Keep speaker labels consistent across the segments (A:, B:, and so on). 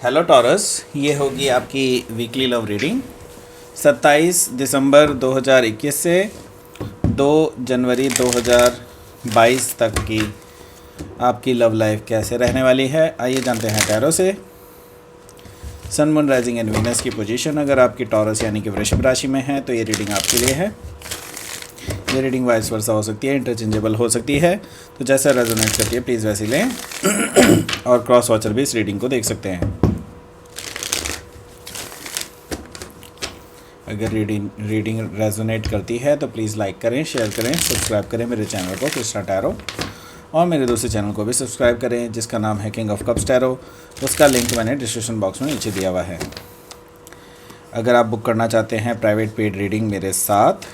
A: Hello taurus, ये होगी आपकी वीकली लव रीडिंग 27 दिसंबर 2021 से 2 जनवरी 2022 तक की आपकी लव लाइफ कैसे रहने वाली है। आइए जानते हैं टैरो से। सन, मून, राइजिंग एंड वीनस की पोजीशन अगर आपकी टॉरस यानी कि वृषभ राशि में है तो ये रीडिंग आपके लिए है। ये रीडिंग वाइस वर्सा हो सकती है, इंटरचेंजेबल हो सकती है, तो जैसा रेजोनेट करती है प्लीज़ वैसे लें। और क्रॉस वॉचर भी इस रीडिंग को देख सकते हैं। अगर रीडिंग रेजोनेट करती है तो प्लीज़ लाइक करें, शेयर करें, सब्सक्राइब करें मेरे चैनल को कृष्णा टैरो, और मेरे दूसरे चैनल को भी सब्सक्राइब करें जिसका नाम है किंग ऑफ कप्स टैरो। उसका लिंक मैंने डिस्क्रिप्शन बॉक्स में नीचे दिया हुआ है। अगर आप बुक करना चाहते हैं प्राइवेट पेड रीडिंग मेरे साथ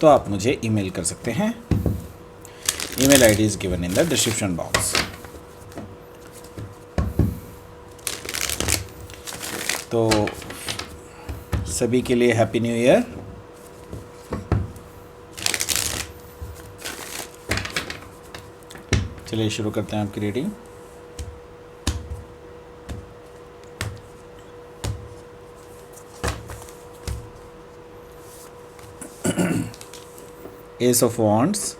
A: तो आप मुझे ईमेल कर सकते हैं। Email ID is given in the description box. तो सभी के लिए हैप्पी न्यू ईयर। चलिए शुरू करते हैं आपकी reading. Ace of wands,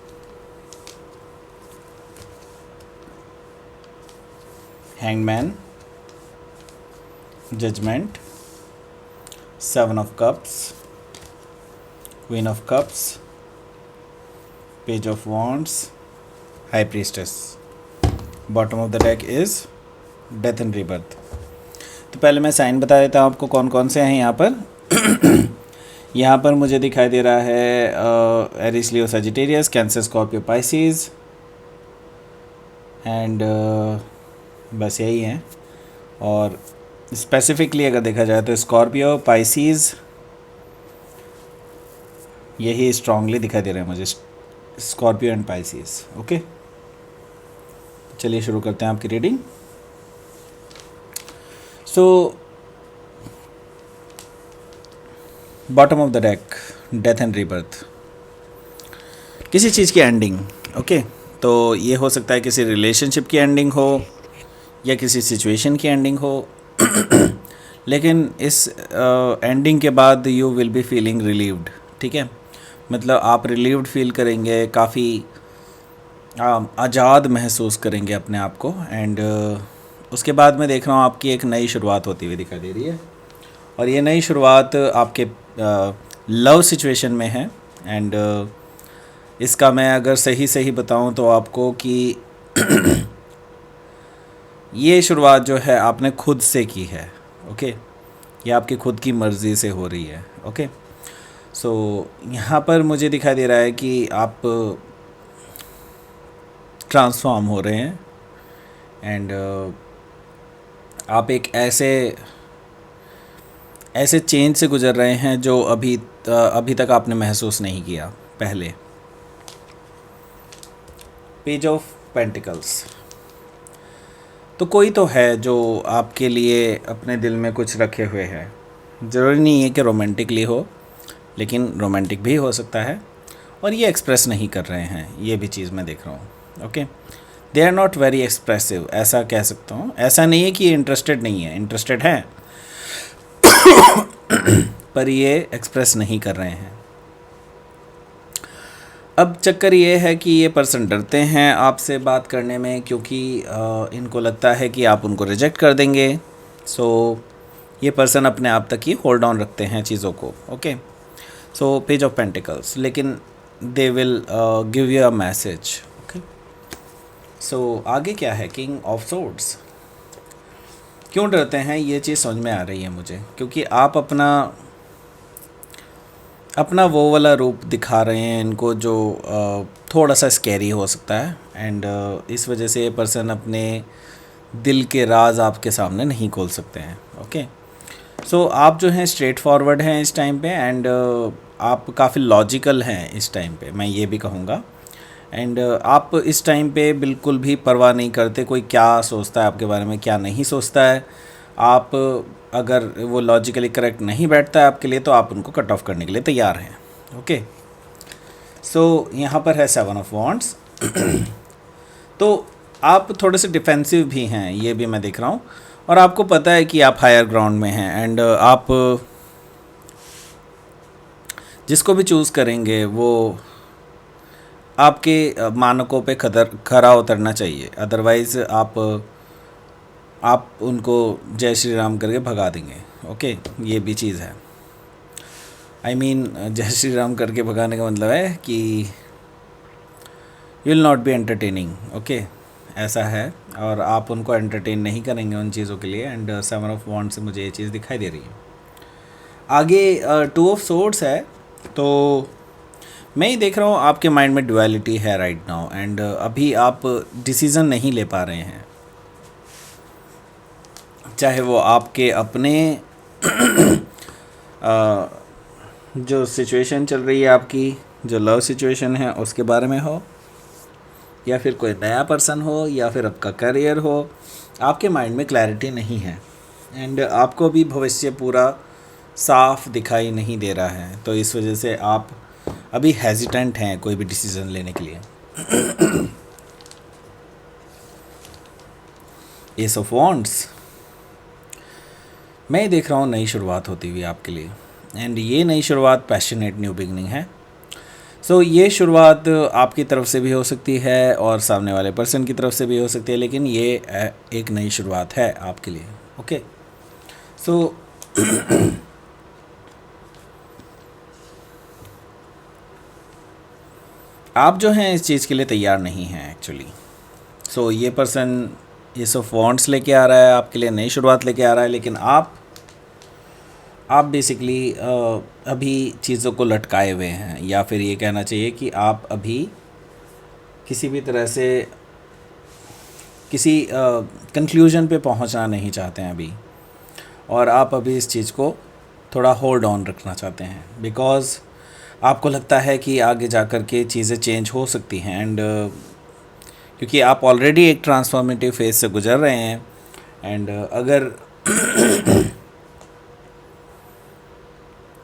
A: hangman, judgement, seven of cups, queen of cups, page of wands, high priestess. Bottom of the deck is death and rebirth. तो पहले मैं साइन बता देता हूँ आपको कौन कौन से हैं यहाँ पर। यहाँ पर मुझे दिखाई दे रहा है Aries, Leo, Sagittarius, Cancer, Scorpio, Pisces and बस यही हैं। और स्पेसिफिकली अगर देखा जाए तो स्कॉर्पियो, पाइसिस यही स्ट्रांगली दिखाई दे रहे हैं मुझे, स्कॉर्पियो एंड पाइसिस। ओके, चलिए शुरू करते हैं आपकी reading. So bottom of the deck, death and rebirth, किसी चीज़ की एंडिंग। ओके, तो ये हो सकता है किसी रिलेशनशिप की एंडिंग हो या किसी सिचुएशन की एंडिंग हो। लेकिन इस एंडिंग के बाद you will be feeling relieved. ठीक है, मतलब आप रिलीव्ड फील करेंगे, काफ़ी आज़ाद महसूस करेंगे अपने आप को। एंड उसके बाद मैं देख रहा हूँ आपकी एक नई शुरुआत होती हुई दिखाई दे रही है, और ये नई शुरुआत आपके लव सिचुएशन में है। एंड इसका मैं अगर सही बताऊँ तो आपको कि ये शुरुआत जो है आपने खुद से की है। ओके, ये आपकी खुद की मर्ज़ी से हो रही है। ओके, सो यहाँ पर मुझे दिखाई दे रहा है कि आप ट्रांसफॉर्म हो रहे हैं एंड आप एक ऐसे चेंज से गुज़र रहे हैं जो अभी तक आपने महसूस नहीं किया पहले। पेज ऑफ पेंटिकल्स, तो कोई तो है जो आपके लिए अपने दिल में कुछ रखे हुए है। ज़रूरी नहीं है कि रोमांटिकली हो, लेकिन रोमांटिक भी हो सकता है, और ये एक्सप्रेस नहीं कर रहे हैं, ये भी चीज़ मैं देख रहा हूँ। Okay, they are not very expressive, ऐसा कह सकता हूँ। ऐसा नहीं है कि ये इंटरेस्टेड नहीं है, इंटरेस्टेड हैं पर ये एक्सप्रेस नहीं कर रहे हैं। अब चक्कर ये है कि ये पर्सन डरते हैं आपसे बात करने में, क्योंकि इनको लगता है कि आप उनको रिजेक्ट कर देंगे। सो ये पर्सन अपने आप तक ही होल्ड ऑन रखते हैं चीज़ों को। Okay, so page of pentacles, लेकिन they will give you a message. Okay, so आगे क्या है, किंग ऑफ सोर्ड्स। क्यों डरते हैं ये चीज़ समझ में आ रही है मुझे, क्योंकि आप अपना वो वाला रूप दिखा रहे हैं इनको जो थोड़ा सा स्कैरी हो सकता है। एंड इस वजह से ये पर्सन अपने दिल के राज आपके सामने नहीं खोल सकते हैं। ओके, सो आप जो हैं स्ट्रेट फॉरवर्ड हैं इस टाइम पे, एंड आप काफ़ी लॉजिकल हैं इस टाइम पे, मैं ये भी कहूँगा। एंड आप इस टाइम पे बिल्कुल भी परवाह नहीं करते कोई क्या सोचता है आपके बारे में, क्या नहीं सोचता है। आप अगर वो लॉजिकली करेक्ट नहीं बैठता है आपके लिए तो आप उनको कट ऑफ करने के लिए तैयार हैं। ओके, सो यहाँ पर है सेवन ऑफ वॉन्ड्स। तो आप थोड़े से डिफेंसिव भी हैं, ये भी मैं देख रहा हूँ। और आपको पता है कि आप हायर ग्राउंड में हैं एंड आप जिसको भी चूज़ करेंगे वो आपके मानकों पे खरा उतरना चाहिए, अदरवाइज़ आप उनको जय श्री राम करके भगा देंगे। ओके, ये भी चीज़ है। आई मीन जय श्री राम करके भगाने का मतलब है कि you will not be entertaining. Okay, ऐसा है, और आप उनको एंटरटेन नहीं करेंगे उन चीज़ों के लिए। एंड 7 ऑफ वॉन्ड से मुझे ये चीज़ दिखाई दे रही है। आगे 2 ऑफ सोर्ड्स है, तो मैं ही देख रहा हूँ आपके माइंड में डुअलिटी है राइट नाउ, एंड अभी आप डिसीज़न नहीं ले पा रहे हैं, चाहे वो आपके अपने जो सिचुएशन चल रही है आपकी, जो लव सिचुएशन है उसके बारे में हो, या फिर कोई नया पर्सन हो, या फिर आपका करियर हो। आपके माइंड में क्लैरिटी नहीं है एंड आपको भी भविष्य पूरा साफ दिखाई नहीं दे रहा है, तो इस वजह से आप अभी हेजिटेंट हैं कोई भी डिसीज़न लेने के लिए। एस ऑफ वॉन्ड्स, मैं देख रहा हूँ नई शुरुआत होती हुई आपके लिए, एंड ये नई शुरुआत पैशनेट न्यू बिगनिंग है। सो ये शुरुआत आपकी तरफ से भी हो सकती है और सामने वाले पर्सन की तरफ से भी हो सकती है, लेकिन ये एक नई शुरुआत है आपके लिए। ओके, सो आप जो हैं इस चीज़ के लिए तैयार नहीं हैं एक्चुअली। सो ये पर्सन एस ऑफ वॉन्ड्स लेके आ रहा है आपके लिए, नई शुरुआत लेके आ रहा है, लेकिन आप बेसिकली अभी चीज़ों को लटकाए हुए हैं, या फिर ये कहना चाहिए कि आप अभी किसी भी तरह से किसी कंक्लूजन पे पहुंचना नहीं चाहते हैं अभी, और आप अभी इस चीज़ को थोड़ा होल्ड ऑन रखना चाहते हैं, बिकॉज़ आपको लगता है कि आगे जा कर के चीज़ें चेंज हो सकती हैं। एंड क्योंकि आप ऑलरेडी एक ट्रांसफॉर्मेटिव फेज से गुजर रहे हैं, एंड अगर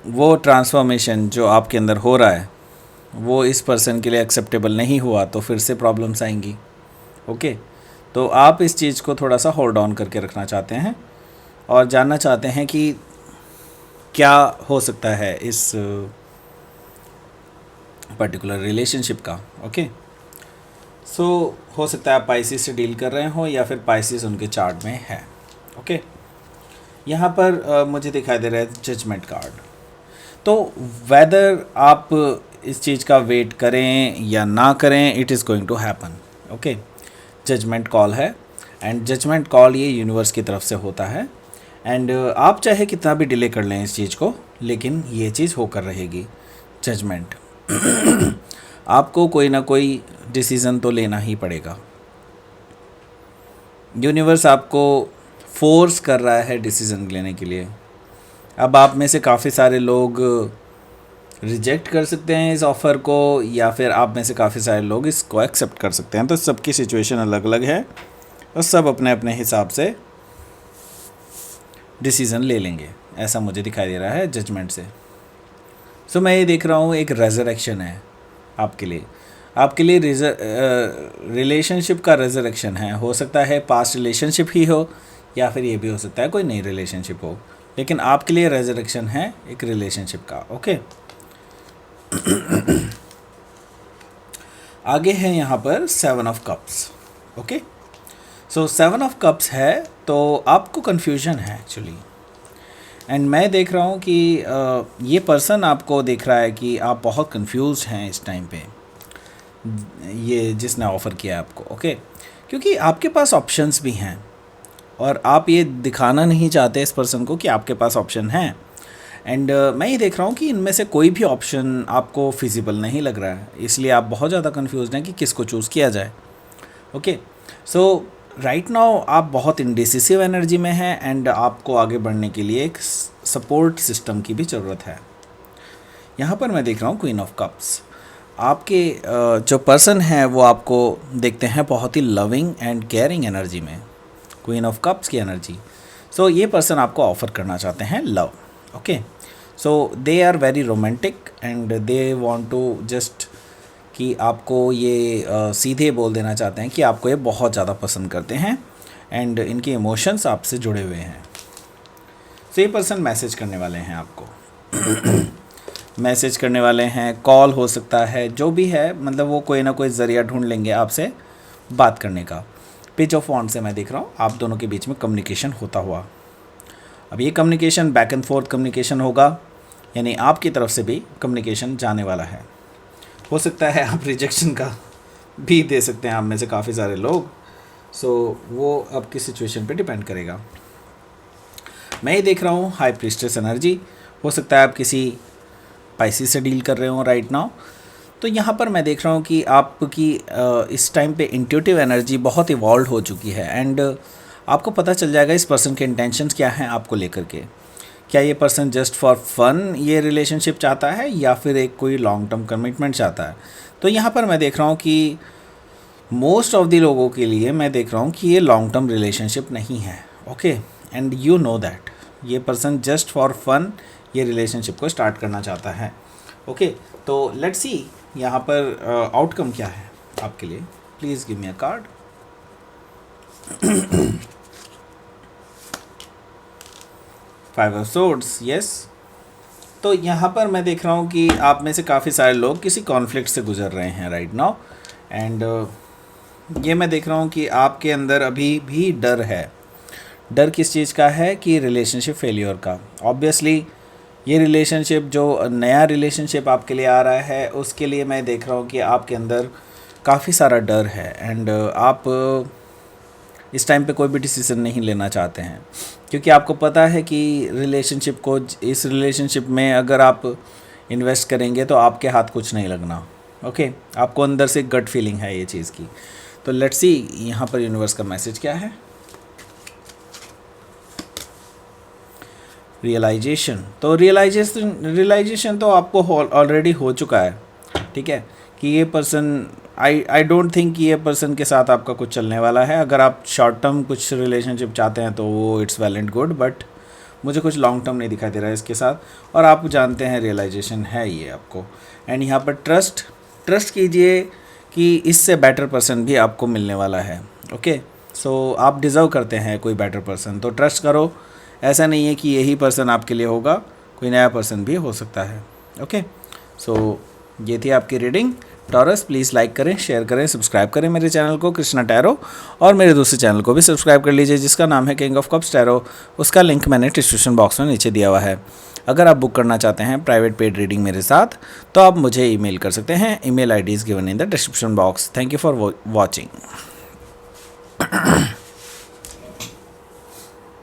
A: वो ट्रांसफॉर्मेशन जो आपके अंदर हो रहा है वो इस पर्सन के लिए एक्सेप्टेबल नहीं हुआ, तो फिर से प्रॉब्लम्स आएंगी। ओके, तो आप इस चीज़ को थोड़ा सा होल्ड ऑन करके रखना चाहते हैं और जानना चाहते हैं कि क्या हो सकता है इस पर्टिकुलर रिलेशनशिप का। ओके, सो हो सकता है आप पाइसिस से डील कर रहे हो, या फिर पाइसिस उनके चार्ट में है। ओके, यहाँ पर मुझे दिखाई दे रहा है जजमेंट कार्ड। तो वेदर आप इस चीज़ का वेट करें या ना करें, it is going to happen. Okay, judgement call है, एंड जजमेंट कॉल ये यूनिवर्स की तरफ से होता है, एंड आप चाहे कितना भी डिले कर लें इस चीज़ को, लेकिन ये चीज़ होकर रहेगी। जजमेंट आपको कोई ना कोई डिसीज़न तो लेना ही पड़ेगा। यूनिवर्स आपको फोर्स कर रहा है डिसीज़न लेने के लिए। अब आप में से काफ़ी सारे लोग रिजेक्ट कर सकते हैं इस ऑफ़र को, या फिर आप में से काफ़ी सारे लोग इसको एक्सेप्ट कर सकते हैं। तो सबकी सिचुएशन अलग अलग है और सब अपने अपने हिसाब से डिसीज़न ले लेंगे, ऐसा मुझे दिखाई दे रहा है जजमेंट से। सो मैं ये देख रहा हूँ एक रेजरेक्शन है आपके लिए रिलेशनशिप का रेजरेक्शन है। हो सकता है पास्ट रिलेशनशिप ही हो, या फिर ये भी हो सकता है कोई नई रिलेशनशिप हो, लेकिन आपके लिए रेजरेक्शन है एक रिलेशनशिप का। ओके, आगे है यहाँ पर 7 of cups. Okay, so 7 of cups है, तो आपको कन्फ्यूजन है एक्चुअली, एंड मैं देख रहा हूँ कि ये पर्सन आपको देख रहा है कि आप बहुत कंफ्यूज हैं इस टाइम पे, ये जिसने ऑफ़र किया है आपको। ओके, क्योंकि आपके पास ऑप्शंस भी हैं और आप ये दिखाना नहीं चाहते इस पर्सन को कि आपके पास ऑप्शन है, एंड मैं ये देख रहा हूँ कि इनमें से कोई भी ऑप्शन आपको फिजिबल नहीं लग रहा है, इसलिए आप बहुत ज़्यादा कंफ्यूज हैं कि किसको चूज़ किया जाए। ओके, सो राइट नाउ आप बहुत इंडिसिसिव एनर्जी में हैं, एंड आपको आगे बढ़ने के लिए एक सपोर्ट सिस्टम की भी ज़रूरत है। यहाँ पर मैं देख रहा हूँ क्वीन ऑफ कप्स। आपके जो पर्सन है वो आपको देखते हैं बहुत ही लविंग एंड केयरिंग एनर्जी में, क्वीन ऑफ कप्स की एनर्जी। सो ये पर्सन आपको ऑफ़र करना चाहते हैं love. Okay, so they are very romantic and they want to just कि आपको ये सीधे बोल देना चाहते हैं कि आपको ये बहुत ज़्यादा पसंद करते हैं एंड इनके इमोशंस आपसे जुड़े हुए हैं। तो ये पर्सन मैसेज करने वाले हैं आपको मैसेज करने वाले हैं, कॉल हो सकता है, जो भी है, मतलब वो कोई ना कोई ज़रिया ढूंढ लेंगे आपसे बात करने का। पेज ऑफ वॉन्ड से मैं देख रहा हूँ आप दोनों के बीच में कम्युनिकेशन होता हुआ। अब ये communication back and fourth communication होगा, यानी आपकी तरफ से भी कम्युनिकेशन जाने वाला है। हो सकता है आप रिजेक्शन का भी दे सकते हैं, आप में से काफ़ी सारे लोग। सो वो आपकी सिचुएशन पे डिपेंड करेगा। मैं ये देख रहा हूँ हाई प्रीस्टेस एनर्जी। हो सकता है आप किसी पाइसिस से डील कर रहे हो राइट नाउ। तो यहाँ पर मैं देख रहा हूँ कि आपकी इस टाइम पे इंट्यूटिव एनर्जी बहुत इवॉल्व हो चुकी है एंड आपको पता चल जाएगा इस पर्सन के इंटेंशंस क्या हैं आपको लेकर के। क्या ये पर्सन जस्ट फॉर फन ये रिलेशनशिप चाहता है या फिर एक कोई लॉन्ग टर्म कमिटमेंट चाहता है। तो यहाँ पर मैं देख रहा हूँ कि मोस्ट ऑफ द लोगों के लिए मैं देख रहा हूँ कि ये लॉन्ग टर्म रिलेशनशिप नहीं है। Okay, and you know that ये पर्सन जस्ट फॉर फन ये रिलेशनशिप को स्टार्ट करना चाहता है। ओके, तो लेट्स सी यहाँ पर आउटकम क्या है आपके लिए। Please give me a card. Five of swords, yes. तो यहाँ पर मैं देख रहा हूँ कि आप में से काफ़ी सारे लोग किसी कॉन्फ्लिक्ट से गुजर रहे हैं राइट नाउ एंड ये मैं देख रहा हूँ कि आपके अंदर अभी भी डर है। डर किस चीज़ का है कि रिलेशनशिप फेलियर का। ऑब्वियसली ये रिलेशनशिप जो नया रिलेशनशिप आपके लिए आ रहा है उसके लिए मैं देख रहा हूँ कि आपके अंदर काफ़ी सारा डर है एंड आप इस टाइम पे कोई भी डिसीज़न नहीं लेना चाहते हैं क्योंकि आपको पता है कि रिलेशनशिप को, इस रिलेशनशिप में अगर आप इन्वेस्ट करेंगे तो आपके हाथ कुछ नहीं लगना। ओके, आपको अंदर से गट फीलिंग है ये चीज़ की। तो लेट्स सी यहाँ पर यूनिवर्स का मैसेज क्या है। रियलाइजेशन, तो रियलाइजेशन तो आपको ऑलरेडी हो चुका है, ठीक है, कि ये पर्सन आई डोंट थिंक कि ये पर्सन के साथ आपका कुछ चलने वाला है। अगर आप शॉर्ट टर्म कुछ रिलेशनशिप चाहते हैं तो वो it's well and good, but मुझे कुछ लॉन्ग टर्म नहीं दिखाई दे रहा है इसके साथ। और आप जानते हैं रियलाइजेशन है ये आपको। एंड यहाँ पर ट्रस्ट कीजिए कि इससे बेटर पर्सन भी आपको मिलने वाला है। ओके, सो आप डिज़र्व करते हैं कोई बेटर पर्सन, तो ट्रस्ट करो। ऐसा नहीं है कि यही पर्सन आपके लिए होगा, कोई नया पर्सन भी हो सकता है। ओके, सो ये थी आपकी रीडिंग। टॉरस, प्लीज़ लाइक करें, शेयर करें, सब्सक्राइब करें मेरे चैनल को कृष्णा टैरो, और मेरे दूसरे चैनल को भी सब्सक्राइब कर लीजिए जिसका नाम है किंग ऑफ कप्स टैरो। उसका लिंक मैंने डिस्क्रिप्शन बॉक्स में नीचे दिया हुआ है। अगर आप बुक करना चाहते हैं प्राइवेट पेड रीडिंग मेरे साथ तो आप मुझे ईमेल कर सकते हैं। Email ID is given in the description box. Thank you for watching.